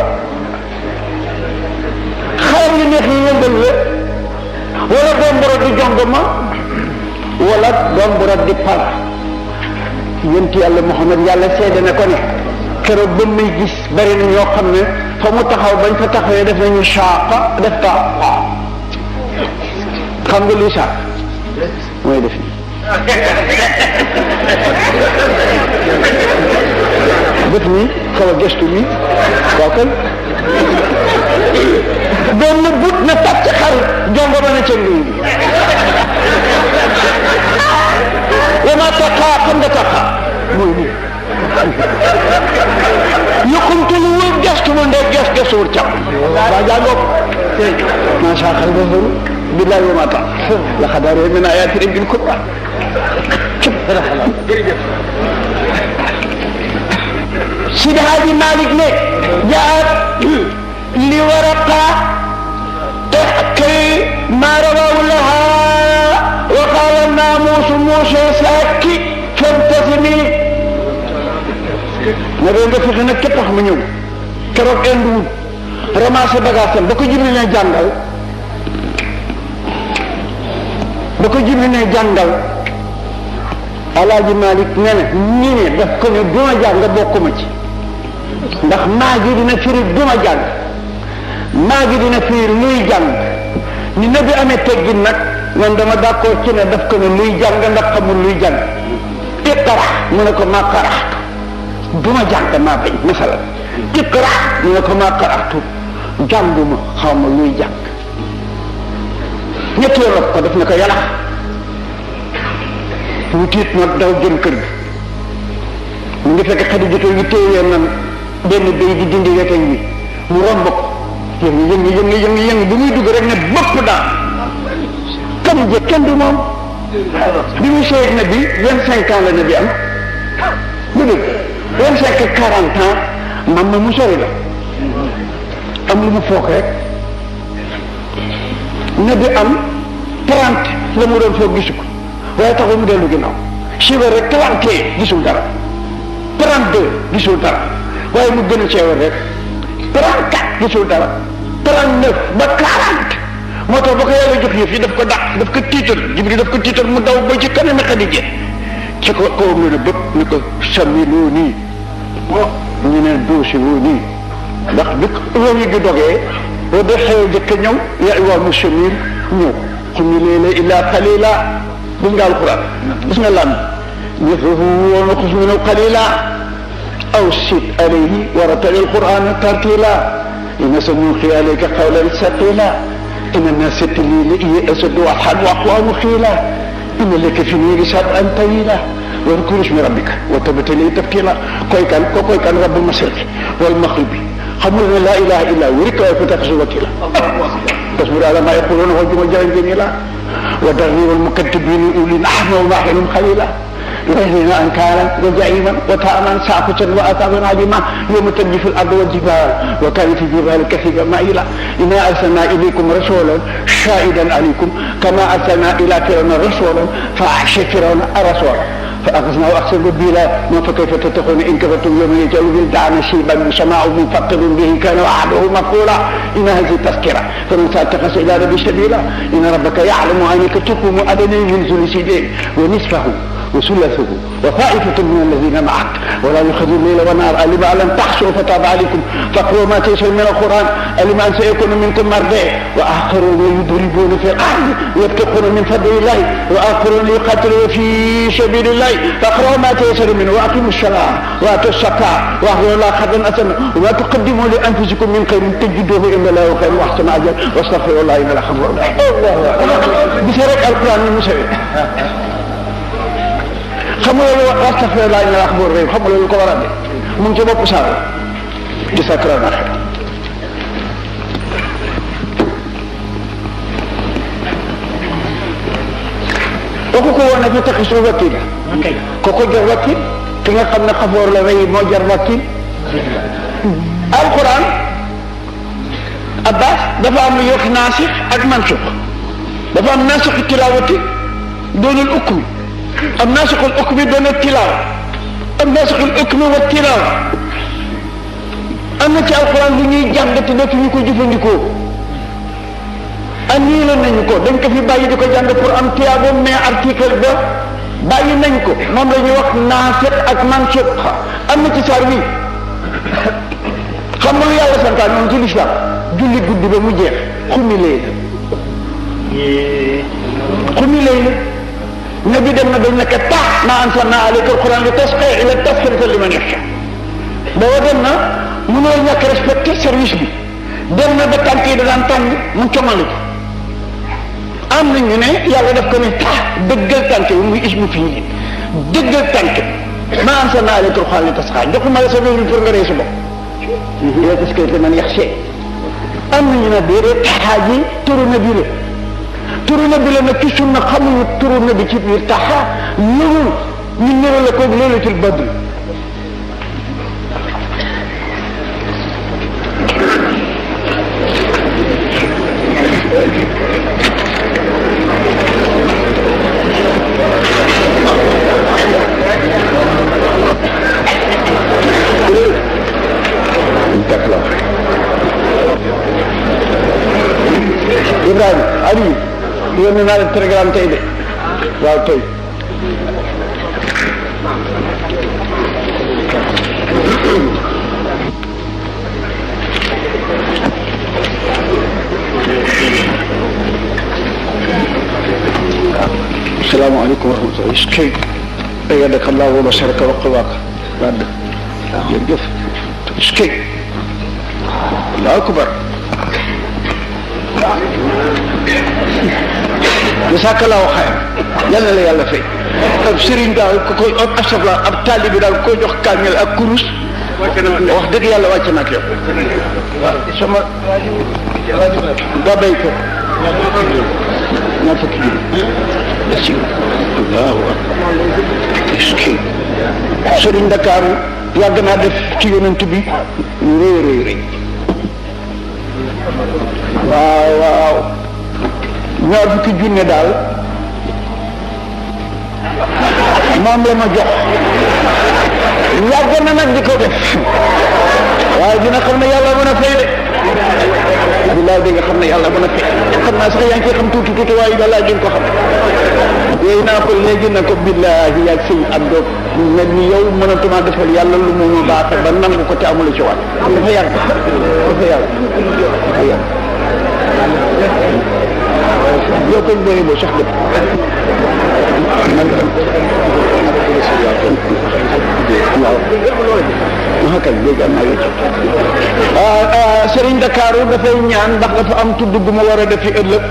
xar yu neex yi yëngal la wala doom bu rot di jongama wala doom bu rot di para yonent yàlla Muhammad yàlla seede na ko ne keroog ba muy gis bari na ñoo xam ne fa mu taxaw bañ fa taxawee def nañu saaqa def ka xam nga luy saaq mooy def ni bët mi xaw a gestu mi waaw kan doon na but na tàcc xar jongo ba na ca ngi wama taqa xam nga taqa mooy nii yuqumtu lu wër gestu ma ndee gestu wër càmm waa jàngoog maa saa xal basaru billahi wama taqa laqad ara min ayati rabbil kubra Sidi Haaji Malik ne jaat li waraqa تحكي ما رواه لها وقال الناموس موسى ساكي فانتظمي نبي nga fexe nag képp tax mu ñëw keroog indiwul ramassé bagage am ba ko Jibril ne jàngal Alaaji Malik ne na ñi ne daf ko ne duma jàng bokkuma ci ndax maa gi dina firi duma jàng maa gi dina firi luy jàng ni nabi amee teggin nag man dama d'accord ci ne daf ko ne luy jàng ndax xamul luy jàng iqra mu ne ko maa qaraxtu duma jàng maa bañ masalan iqra mu ne ko maa qaraxtu jànguma xaw ma luy jàng ñetteel rob ko daf ne ko yàlla ñu tiit nag daw jëm kër gi mu ngi fekk Xadijatu yi téye nan benn béy di dindi weteñ bi mu romb ko yëngi bi muy dugg rek ne bopp daal kan je kenn du moom bi muy seeg na bi 25 ans la na bi am lu dëgg 25 40 ans mam ma mu sori la am lu mu foog rek na bi am 30 la mu doon foog gisu ko waaye taxul mu dellu ginnaaw chiffre rek 31 gisul dara 32 gisul dara waaye mu gën a ceewal rek 34 gisul dara 39 ba 40 moo tax ba ko yàlla jox yëf yi daf ko dàq daf ko tiital Jibril daf ko tiital mu daw ba ci kanam Xadija ci ko kawam la ne bët ni ko samiloo nii ñu ne doosi woo nii ndax bi réew yi gi dogee boo dee xew jëkk ñëw yaa waa mu samir ñëw xumi leela illa qalila gis nga alquran gis nga lan nisfahu wa naqus minhu qalila aw sit alayhi wa rattil alquran tartila inna sanulqi alayka qawlan thaqila inna nasiyata al-layli ashaddu wat'an wa aqwamu qila inna laka fi al-layli sab'an tawila واذكر اسم ربك وتبتل تبتيلا كوي كان رب المشرق والمغرب خمر لا اله الا هو رك وفتخذ وكيلا تصبر على ما يقولون وجم جاهل جميلا وتغيير المكتبين اولي نحن وماحل خليلا يهدينا انكارا وجعيما وتاما ساقطا واثابا عظيما يوم تجف الارض والجبال وكانت الجبال كثيبا مائلا انا ارسلنا اليكم رسولا شاهدا عليكم كما ارسلنا الى فرعون رسولا فاحشى فرعون رسولا فأخذنا وأخذ بلا ما فكيف تتقون إن كفرتم يوم يجعل الولدان شيبا سماع منفطر به كان وعده مفعولا إن هذه تذكرة فمن ساتخذ إلى ربي سبيلا إن ربك يعلم أنك تقوم أدنى من ثلث الليل ونصفه وثلثه وطائفة من الذين معك ولا يخذوا الليل والنهار ألم لم تحصوا فتاب عليكم فاقرؤوا ما تيسر من القرآن ألم أن سيكون منكم مرضى وآخرون يضربون في الأرض يبتغون من فضل الله وآخرون يقاتلون في سبيل الله فاقرؤوا ما تيسر منه وأقيموا الصلاة وآتوا الزكاة وأحسنوا الله خيرا حسنا وما تقدموا لأنفسكم من خير تجدوه عند الله خير وأحسن أجرا واستغفروا الله إن الله غفور رحيم بشرك القرآن المسوي xam nga loolu astaghfirullah inna allaha ghafurur rahim xam nga loolu ko war a de mu ngi ci bopp saar di sakra na waxu ko woon na fi taxisul wakil ko ko jox wakil ki nga xam ne xafoor la rëy moo jar wakil alquran Abbas dafa am lu ñuy wax naasix ak mansux dafa am naasixu tilaawati doonul ukmi am naasixul ukmi doonul tilaawa am naasixul ukmi wa tilaawa am na ci alquran lu ñuy jàng te dootuñu ko jëfandikoo annulé nañu ko dañ ko fi bàyyi di ko jàng pour am tiyaabo mais article ba bàyyi nañ ko moom la ñuy wax naasix ak mansux am na ci saar wi xam nga lu yàlla santaan moom ci lislaam julli guddi ba mu jeex xumi lay la nabi dem na dañ nekk tax ma anzalna alayka alquran li tasqa ila tasqiyata liman yaxsha booba dem na mënoo ñàkk respecté service bi dem na ba tànk yi da daan tàng mu comali ko am na ñu ne yàlla daf ko ne tax dëggal tànk yi muy ismu fii dëggal tànk ma anzalna alayka alquran li tasqa joxuma la sa wér pour nga rey sa bopp ila tasqiyata liman yaxsha am nañu ne déedéet taxaa ji turu nabi la turu nabi la nag ci sunna xamuñu turu nabi ci biir taxaa ñëwul ñu ñëwal la ko laylatul badr Ibrahima Aliou yónni naa leen télégramme tey de waaw tey asalaamaaleykum wa rahmatulah iskay ayyadaka Allah wa basharaka wa qawaaka wadd jërëjëf iskay Allahu akbar jazakallahu xayran yàlla la yàlla fay ab sëriñ daal ku koy ab asafla ab taalibi daal ku koy jox kaamil ak kurus wax dëgg yàlla wàcc na ak yow sama babay ko ñaar fukki junni allahu akbar iski sëriñ Ndakaaru yàgg naa def ci yonent bi lu rëy rëy waaw waaw ñaar fukki junne daal moom la ma jox yàgg na nag di ko def waaye dina xam ne yàlla mën a fay de billaay di nga xam ne yàlla mën a fay xam naa sax yaa ngi koy xam tuuti tuuti waaye balaa di nga ko xam yooyu naa ko léegi na ko billahi yaag sëñ Abdou mel ni yow mënatuma defal yàlla lu mu baaxe ba nangu ko te amul ci waat dafa yàgg dafa yàgg dafa yàgg yow koñ booy boo sax dëpp waaw kay léegi am naa yëcc Serigne Ndakaaru dafay ñaan ndax dafa am tudd bu ma war a defi ëllëg